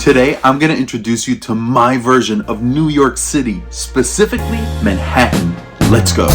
Today, I'm gonna introduce you to my version of New York City, specifically Manhattan. Let's go.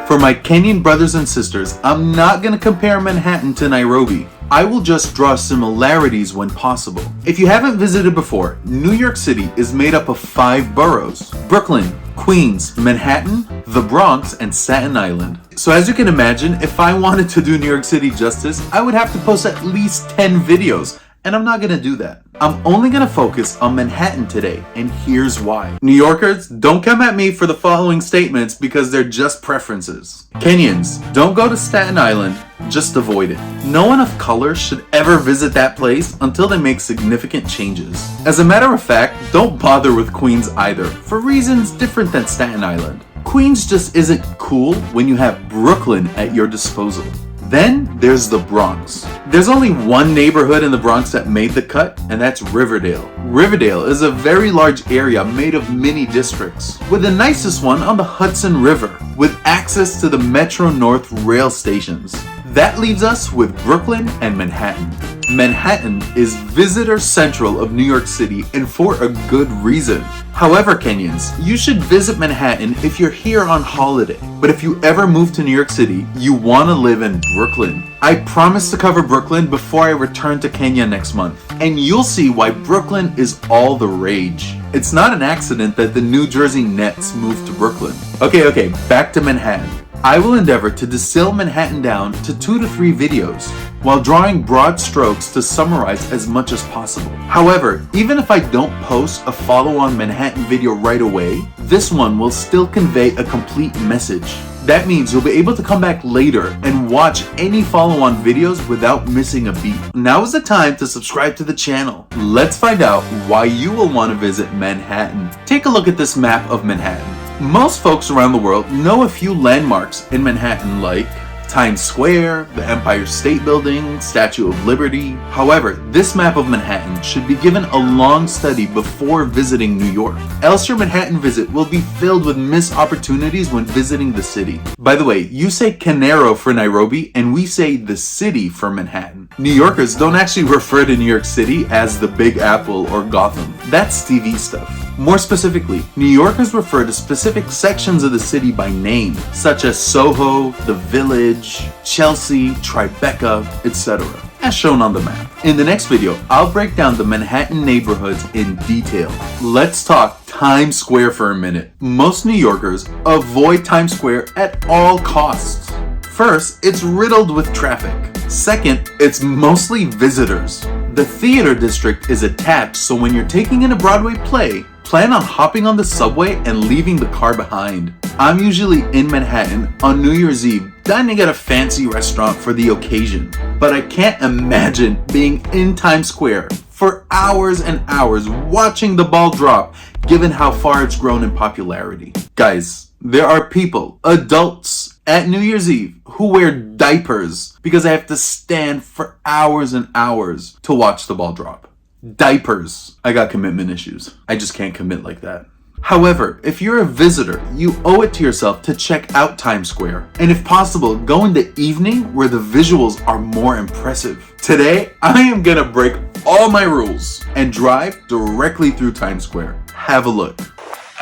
For my Kenyan brothers and sisters, I'm not gonna compare Manhattan to Nairobi. I will just draw similarities when possible. If you haven't visited before, New York City is made up of 5 boroughs: Brooklyn, Queens, Manhattan, the Bronx, and Staten Island. So as you can imagine, if I wanted to do New York City justice, I would have to post at least 10 videos. And I'm not gonna do that. I'm only gonna focus on Manhattan today, and here's why. New Yorkers, don't come at me for the following statements because they're just preferences. Kenyans, don't go to Staten Island, just avoid it. No one of color should ever visit that place until they make significant changes. As a matter of fact, don't bother with Queens either, for reasons different than Staten Island. Queens just isn't cool when you have Brooklyn at your disposal. Then there's the Bronx. There's only one neighborhood in the Bronx that made the cut, and that's Riverdale. Riverdale is a very large area made of mini districts, with the nicest one on the Hudson River, with access to the Metro North rail stations. That leaves us with Brooklyn and Manhattan. Manhattan is visitor central of New York City, and for a good reason. However, Kenyans, you should visit Manhattan if you're here on holiday. But if you ever move to New York City, you want to live in Brooklyn. I promise to cover Brooklyn before I return to Kenya next month, and you'll see why Brooklyn is all the rage. It's not an accident that the New Jersey Nets moved to Brooklyn. Okay, back to Manhattan. I will endeavor to distill Manhattan down to 2 to 3 videos, while drawing broad strokes to summarize as much as possible. However, even if I don't post a follow-on Manhattan video right away, this one will still convey a complete message. That means you'll be able to come back later and watch any follow-on videos without missing a beat. Now is the time to subscribe to the channel. Let's find out why you will want to visit Manhattan. Take a look at this map of Manhattan. Most folks around the world know a few landmarks in Manhattan like Times Square, the Empire State Building, Statue of Liberty. However, this map of Manhattan should be given a long study before visiting New York. Else your Manhattan visit will be filled with missed opportunities when visiting the city. By the way, you say Canero for Nairobi and we say the city for Manhattan. New Yorkers don't actually refer to New York City as the Big Apple or Gotham. That's TV stuff. More specifically, New Yorkers refer to specific sections of the city by name, such as Soho, the Village, Chelsea, Tribeca, etc., as shown on the map. In the next video, I'll break down the Manhattan neighborhoods in detail. Let's talk Times Square for a minute. Most New Yorkers avoid Times Square at all costs. First, it's riddled with traffic. Second, it's mostly visitors. The theater district is attached, so when you're taking in a Broadway play, plan on hopping on the subway and leaving the car behind. I'm usually in Manhattan on New Year's Eve, dining at a fancy restaurant for the occasion. But I can't imagine being in Times Square for hours and hours watching the ball drop, given how far it's grown in popularity. Guys, there are people, adults, at New Year's Eve who wear diapers because I have to stand for hours and hours to watch the ball drop. Diapers. I got commitment issues. I just can't commit like that. However, if you're a visitor, you owe it to yourself to check out Times Square. And if possible, go in the evening where the visuals are more impressive. Today, I am gonna break all my rules and drive directly through Times Square. Have a look.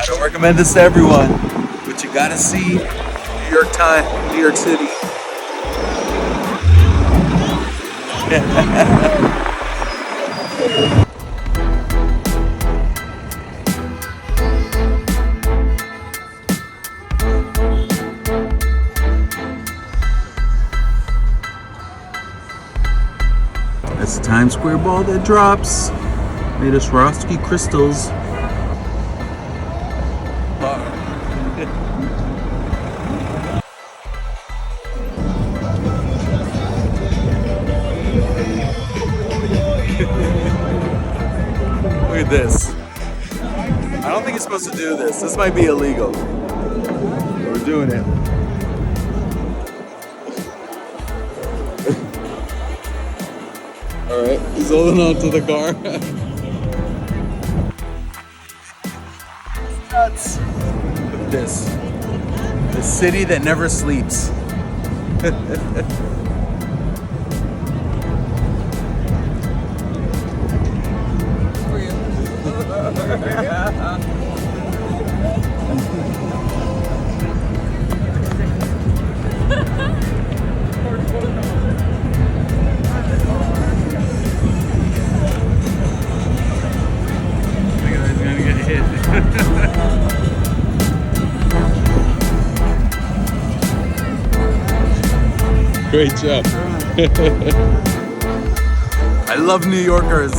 I don't recommend this to everyone, but you gotta see New York Times, New York City. That's the Times Square ball that drops. Made of Swarovski crystals. Look at this. I don't think you're supposed to do this. This might be illegal. We're doing it. Alright, he's holding on to the car. Nuts. Look at this. The city that never sleeps. Great job. I love New Yorkers.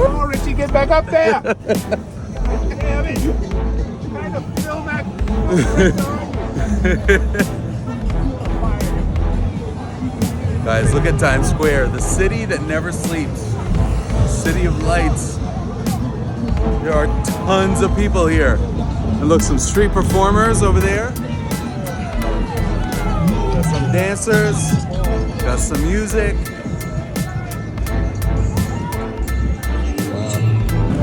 Oh, Richie, get back up there! Damn it! You kind of film that. Guys, look at Times Square, the city that never sleeps. City of lights. There are tons of people here. And look, some street performers over there. Got some dancers. Got some music.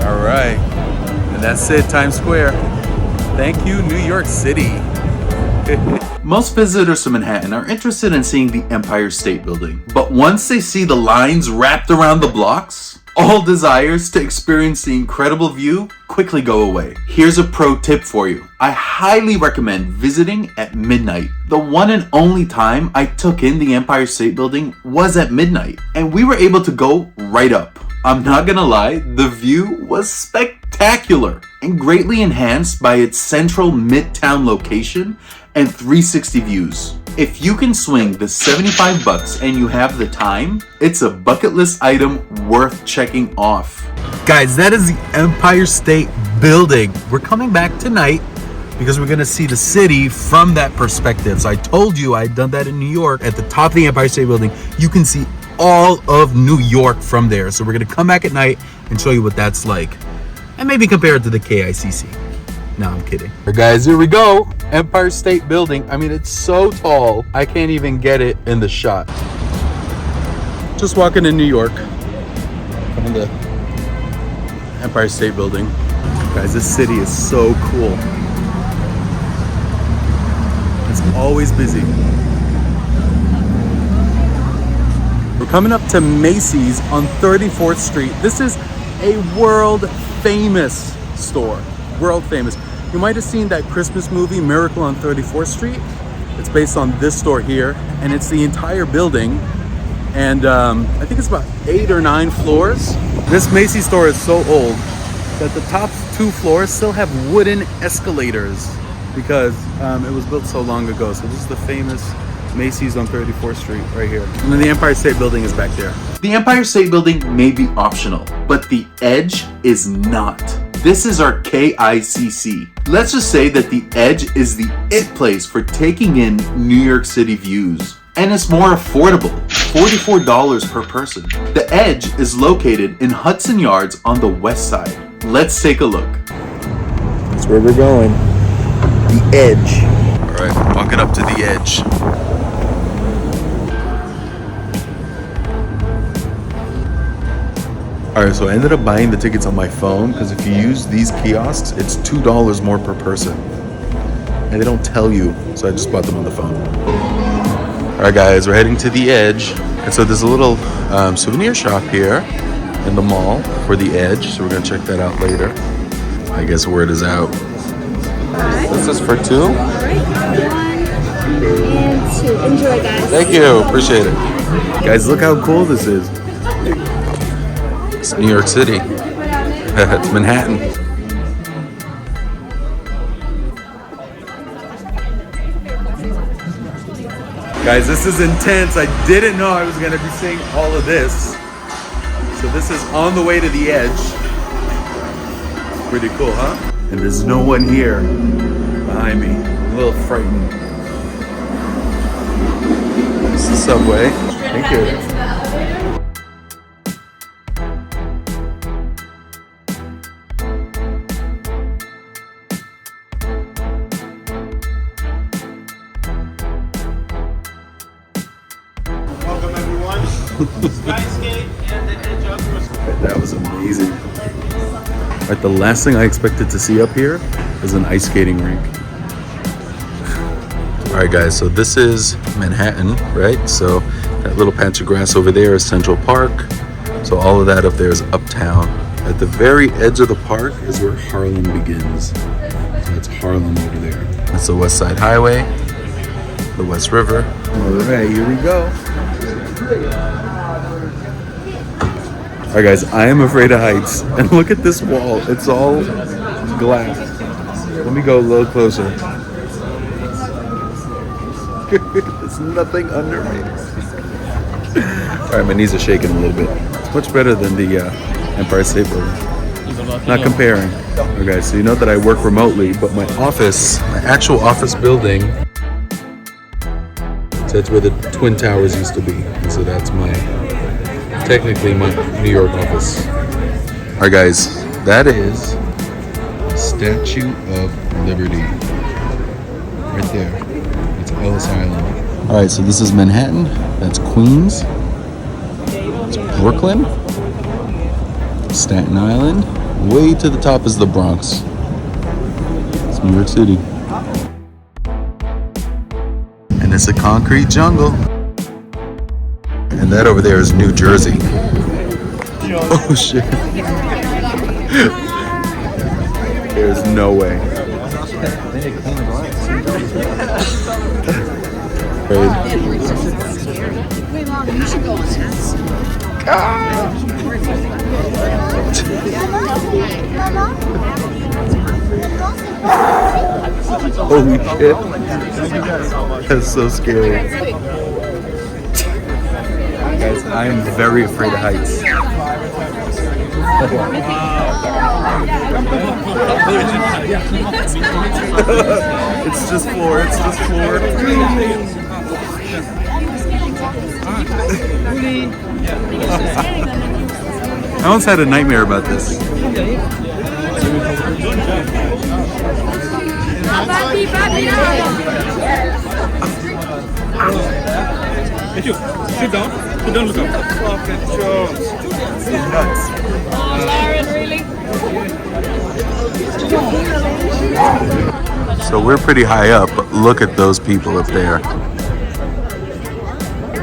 All right. And that's it, Times Square. Thank you, New York City. Most visitors to Manhattan are interested in seeing the Empire State Building. But once they see the lines wrapped around the blocks, all desires to experience the incredible view quickly go away. Here's a pro tip for you. I highly recommend visiting at midnight. The one and only time I took in the Empire State Building was at midnight, and we were able to go right up. I'm not gonna lie, the view was spectacular and greatly enhanced by its central midtown location and 360 views. If you can swing the $75 and you have the time, it's a bucket list item worth checking off. Guys, that is the Empire State Building. We're coming back tonight because we're gonna see the city from that perspective. So I told you I'd done that in New York. At the top of the Empire State Building, you can see all of New York from there. So we're gonna come back at night and show you what that's like. And maybe compare it to the KICC. No, I'm kidding. All right, guys, here we go. Empire State Building. I mean, it's so tall, I can't even get it in the shot. Just walking in New York from the Empire State Building. Guys, this city is so cool. It's always busy. We're coming up to Macy's on 34th Street. This is a world famous store. World famous. You might have seen that Christmas movie, Miracle on 34th Street. It's based on this store here, and it's the entire building. And I think it's about 8 or 9 floors. This Macy's store is so old that the top 2 floors still have wooden escalators because it was built so long ago. So this is the famous Macy's on 34th Street right here. And then the Empire State Building is back there. The Empire State Building may be optional, but the Edge is not. This is our KICC. Let's just say that the Edge is the it place for taking in New York City views. And it's more affordable, $44 per person. The Edge is located in Hudson Yards on the west side. Let's take a look. That's where we're going. The Edge. All right, walking up to the Edge. Alright, so I ended up buying the tickets on my phone because if you use these kiosks, it's $2 more per person. And they don't tell you, so I just bought them on the phone. Alright guys, we're heading to the Edge. And so there's a little souvenir shop here in the mall for the Edge, so we're going to check that out later. I guess word is out. This is for 2? Alright, 1 and 2. Enjoy, guys. Thank you, appreciate it. Guys, look how cool this is. It's New York City. It's Manhattan. Guys, this is intense. I didn't know I was going to be seeing all of this. So this is on the way to the Edge. Pretty cool, huh? And there's no one here behind me. I'm a little frightened. It's the subway. Thank you. That was amazing. Right, the last thing I expected to see up here is an ice skating rink. Alright guys, so this is Manhattan, right? So that little patch of grass over there is Central Park. So all of that up there is uptown. At the very edge of the park is where Harlem begins. So that's Harlem over there. That's the West Side Highway, the West River. All right, here we go. All right, guys, I am afraid of heights. And look at this wall. It's all glass. Let me go a little closer. There's nothing under me. All right, my knees are shaking a little bit. It's much better than the Empire State Building. Not comparing. Okay, so you know that I work remotely, but my office, my actual office building, so that's where the Twin Towers used to be. And so that's technically my New York office. All right, guys, that is Statue of Liberty. Right there. It's Ellis Island. All right, so this is Manhattan. That's Queens. It's Brooklyn. Staten Island. Way to the top is the Bronx. It's New York City. And it's a concrete jungle. And that over there is New Jersey. Oh shit. There's no way. You should go on Holy shit. That's so scary. Guys, I am very afraid of heights. It's just floor, it's just floor. I once had a nightmare about this. Sit down. Don't look up. Nuts. So we're pretty high up, but look at those people up there.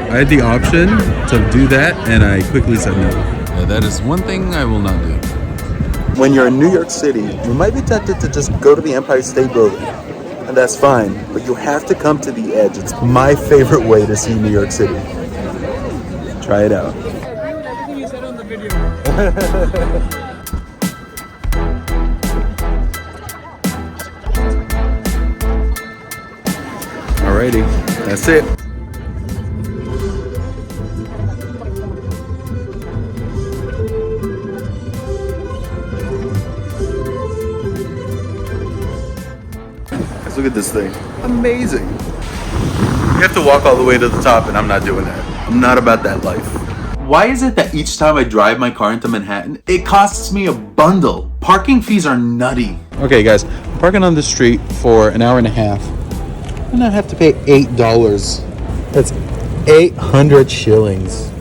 I had the option to do that, and I quickly said no. Yeah, that is one thing I will not do. When you're in New York City, you might be tempted to just go to the Empire State Building, and that's fine, but you have to come to the edge. It's my favorite way to see New York City. Try it out. Alrighty, that's it. Look at this thing. Amazing. You have to walk all the way to the top, and I'm not doing that. I'm not about that life. Why is it that each time I drive my car into Manhattan, it costs me a bundle? Parking fees are nutty. Okay, guys, I'm parking on the street for an hour and a half, and I have to pay $8. That's 800 shillings.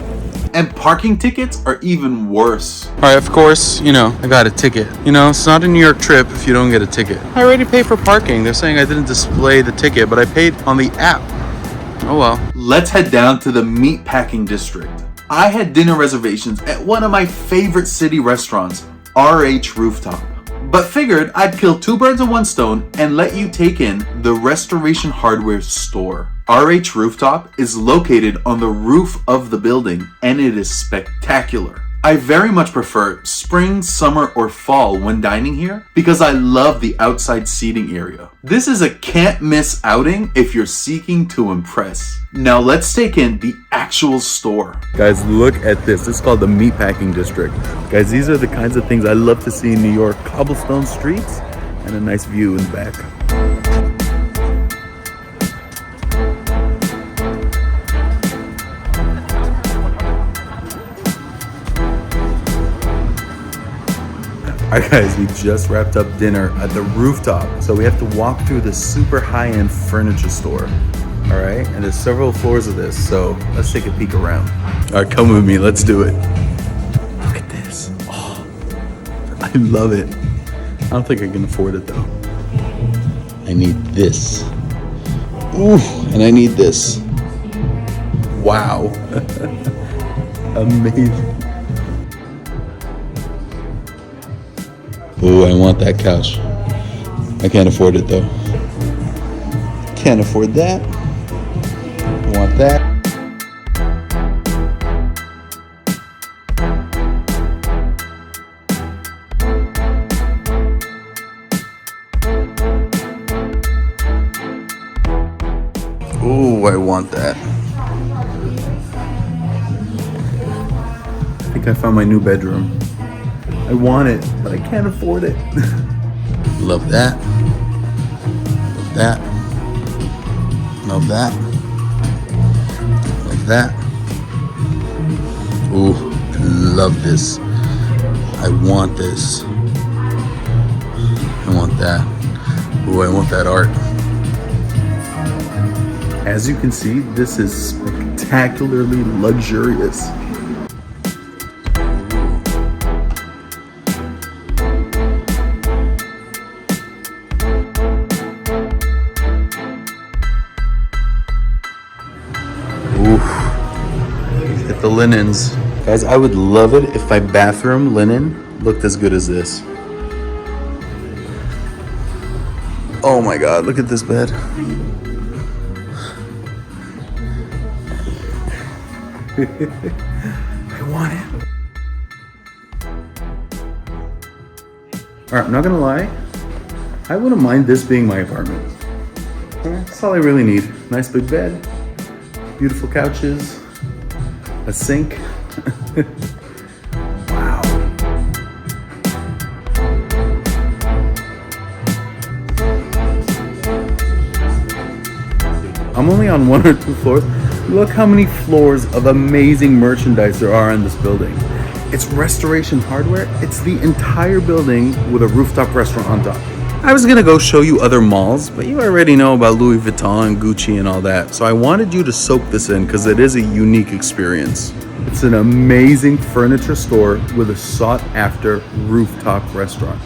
And parking tickets are even worse. All right, of course, I got a ticket. It's not a New York trip if you don't get a ticket. I already paid for parking. They're saying I didn't display the ticket, but I paid on the app. Oh well. Let's head down to the meatpacking district. I had dinner reservations at one of my favorite city restaurants, RH Rooftop. But figured I'd kill two birds with one stone and let you take in the Restoration Hardware store. RH Rooftop is located on the roof of the building, and it is spectacular. I very much prefer spring, summer, or fall when dining here because I love the outside seating area. This is a can't miss outing if you're seeking to impress. Now let's take in the actual store. Guys, look at this. This is called the Meatpacking District. Guys, these are the kinds of things I love to see in New York. Cobblestone streets and a nice view in the back. Alright guys, we just wrapped up dinner at the rooftop. So we have to walk through this super high-end furniture store. Alright, and there's several floors of this, so let's take a peek around. Alright, come with me, let's do it. Look at this. Oh, I love it. I don't think I can afford it though. I need this. Ooh, and I need this. Wow. Amazing. Oh, I want that couch. I can't afford it though. Can't afford that. I want that. Oh, I want that. I think I found my new bedroom. I want it, but I can't afford it. Love that. Love that. Love that. Like that. Ooh, love this. I want this. I want that. Ooh, I want that art. As you can see, this is spectacularly luxurious. Hit the linens. Guys, I would love it if my bathroom linen looked as good as this. Oh my God, look at this bed. I want it. Alright, I'm not gonna lie. I wouldn't mind this being my apartment. Alright, that's all I really need. Nice big bed, beautiful couches, a sink. Wow. I'm only on 1 or 2 floors. Look how many floors of amazing merchandise there are in this building. It's Restoration Hardware. It's the entire building with a rooftop restaurant on top. I was gonna go show you other malls, but you already know about Louis Vuitton and Gucci and all that. So I wanted you to soak this in because it is a unique experience. It's an amazing furniture store with a sought-after rooftop restaurant.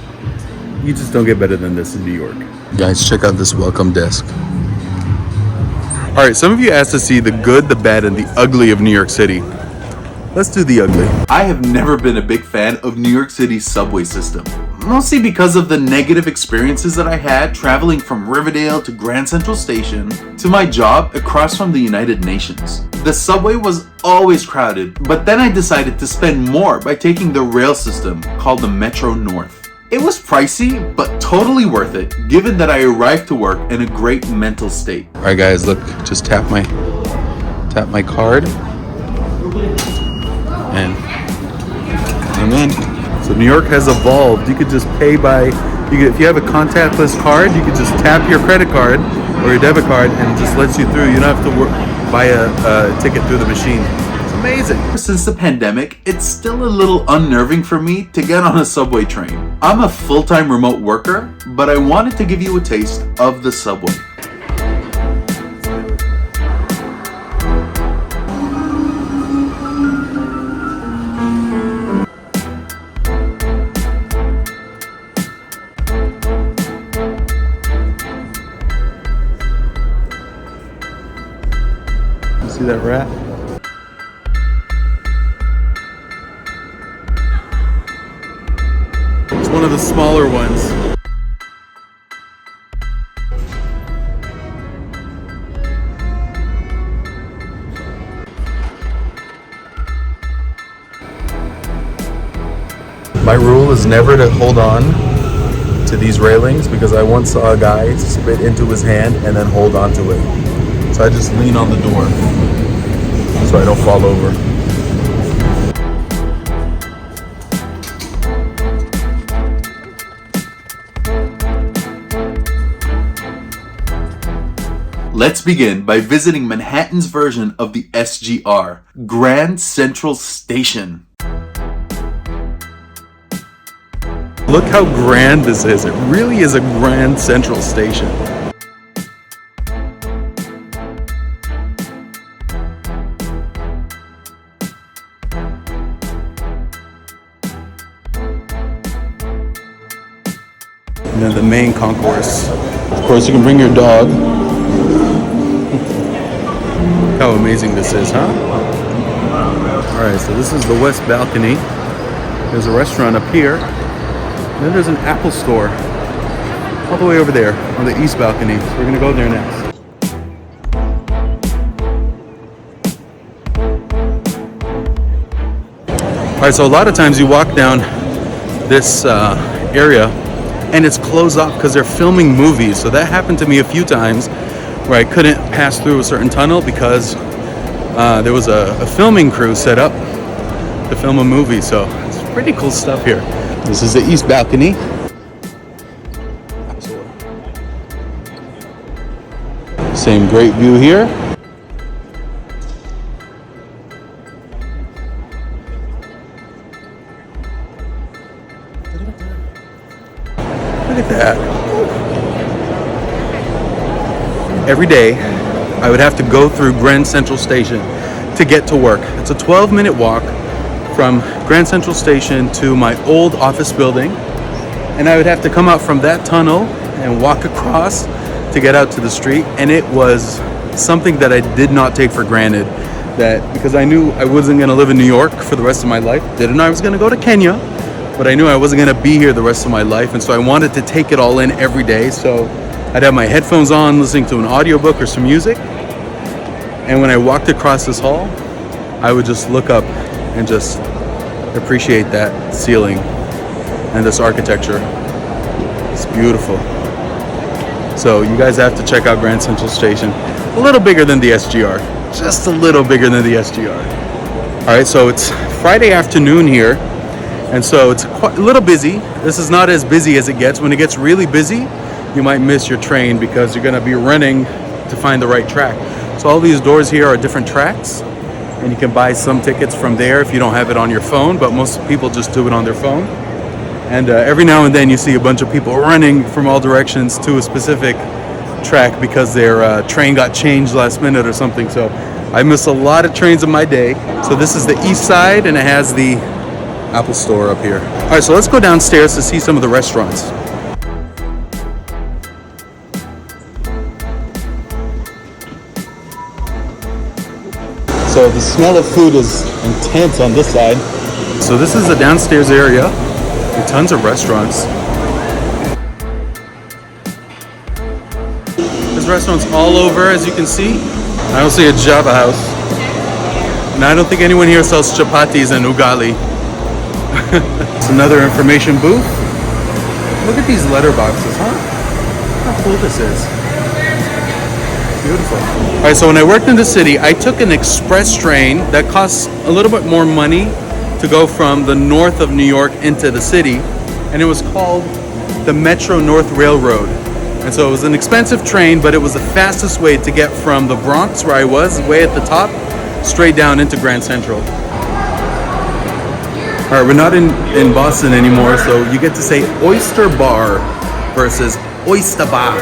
You just don't get better than this in New York. Guys, check out this welcome desk. All right, some of you asked to see the good, the bad, and the ugly of New York City. Let's do the ugly. I have never been a big fan of New York City's subway system. Mostly because of the negative experiences that I had traveling from Riverdale to Grand Central Station to my job across from the United Nations. The subway was always crowded, but then I decided to spend more by taking the rail system called the Metro North. It was pricey, but totally worth it, given that I arrived to work in a great mental state. All right, guys, look, just tap my card, and I'm in. So New York has evolved. You could just pay by, if you have a contactless card, you could just tap your credit card or your debit card, and it just lets you through. You don't have to buy a ticket through the machine. Amazing. Since the pandemic, it's still a little unnerving for me to get on a subway train. I'm a full-time remote worker, but I wanted to give you a taste of the subway. You see that rat? One of the smaller ones. My rule is never to hold on to these railings because I once saw a guy spit into his hand and then hold on to it. So I just lean on the door so I don't fall over. Let's begin by visiting Manhattan's version of the SGR, Grand Central Station. Look how grand this is. It really is a Grand Central Station. And then the main concourse. Of course, you can bring your dog. How amazing this is, huh? All right, so this is the west balcony. There's a restaurant up here. then there's an Apple store all the way over there on the east balcony. So we're gonna go there next. All right, so a lot of times you walk down this area and it's closed off because they're filming movies. So that happened to me a few times where I couldn't pass through a certain tunnel because there was a filming crew set up to film a movie. So it's pretty cool stuff here. This is the east balcony. Same great view here. Look at that. Every day, I would have to go through Grand Central Station to get to work. It's a 12-minute walk from Grand Central Station to my old office building. And I would have to come out from that tunnel and walk across to get out to the street. And it was something that I did not take for granted. That because I knew I wasn't gonna live in New York for the rest of my life. Didn't know I was gonna go to Kenya, but I knew I wasn't gonna be here the rest of my life. And so I wanted to take it all in every day. So I'd have my headphones on, listening to an audiobook or some music. And when I walked across this hall, I would just look up and just appreciate that ceiling and this architecture. It's beautiful. So you guys have to check out Grand Central Station. A little bigger than the SGR. Just a little bigger than the SGR. All right, so it's Friday afternoon here. And so it's quite a little busy. This is not as busy as it gets. When it gets really busy, you might miss your train because you're gonna be running to find the right track. So all these doors here are different tracks, and you can buy some tickets from there if you don't have it on your phone, but most people just do it on their phone. And every now and then you see a bunch of people running from all directions to a specific track because their train got changed last minute or something. So I miss a lot of trains in my day. So this is the east side, and it has the Apple store up here. All right, so let's go downstairs to see some of the restaurants. So the smell of food is intense on this side. So this is the downstairs area with tons of restaurants. There's restaurants all over, as you can see. I don't see a Java house. And I don't think anyone here sells chapatis and ugali. It's another information booth. Look at these letterboxes, huh? How cool this is. Beautiful. All right, so when I worked in the city, I took an express train that costs a little bit more money to go from the north of New York into the city, and it was called the Metro North Railroad. And so it was an expensive train, but it was the fastest way to get from the Bronx, where I was, way at the top, straight down into Grand Central. All right, we're not in Boston anymore, so you get to say Oyster Bar versus Oyster Bar.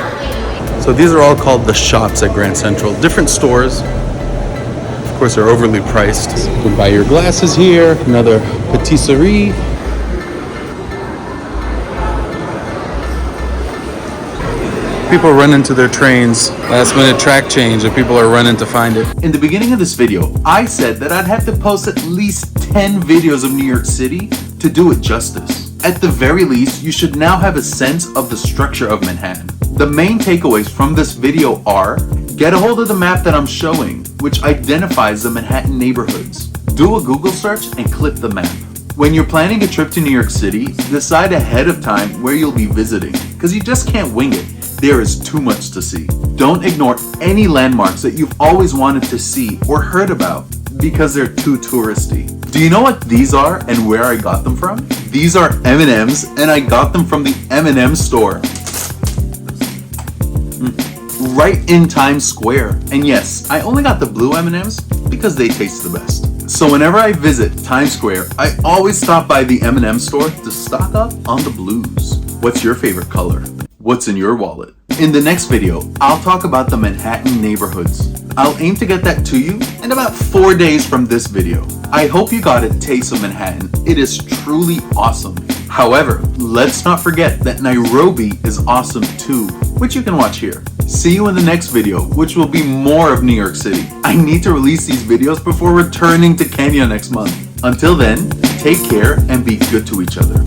So these are all called the shops at Grand Central. Different stores. Of course, they're overly priced. You can buy your glasses here. Another patisserie. People run into their trains, last minute track change, and people are running to find it. In the beginning of this video, I said that I'd have to post at least 10 videos of New York City to do it justice. At the very least, you should now have a sense of the structure of Manhattan. The main takeaways from this video are: get a hold of the map that I'm showing, which identifies the Manhattan neighborhoods. Do a Google search and click the map. When you're planning a trip to New York City, decide ahead of time where you'll be visiting, because you just can't wing it. There is too much to see. Don't ignore any landmarks that you've always wanted to see or heard about because they're too touristy. Do you know what these are and where I got them from? These are M&Ms, and I got them from the M&M store. Right in Times Square. And yes, I only got the blue M&Ms because they taste the best. So whenever I visit Times Square, I always stop by the M&M store to stock up on the blues. What's your favorite color? What's in your wallet? In the next video, I'll talk about the Manhattan neighborhoods. I'll aim to get that to you in about 4 days from this video. I hope you got a taste of Manhattan. It is truly awesome. However, let's not forget that Nairobi is awesome too, which you can watch here. See you in the next video, which will be more of New York City. I need to release these videos before returning to Kenya next month. Until then, take care and be good to each other.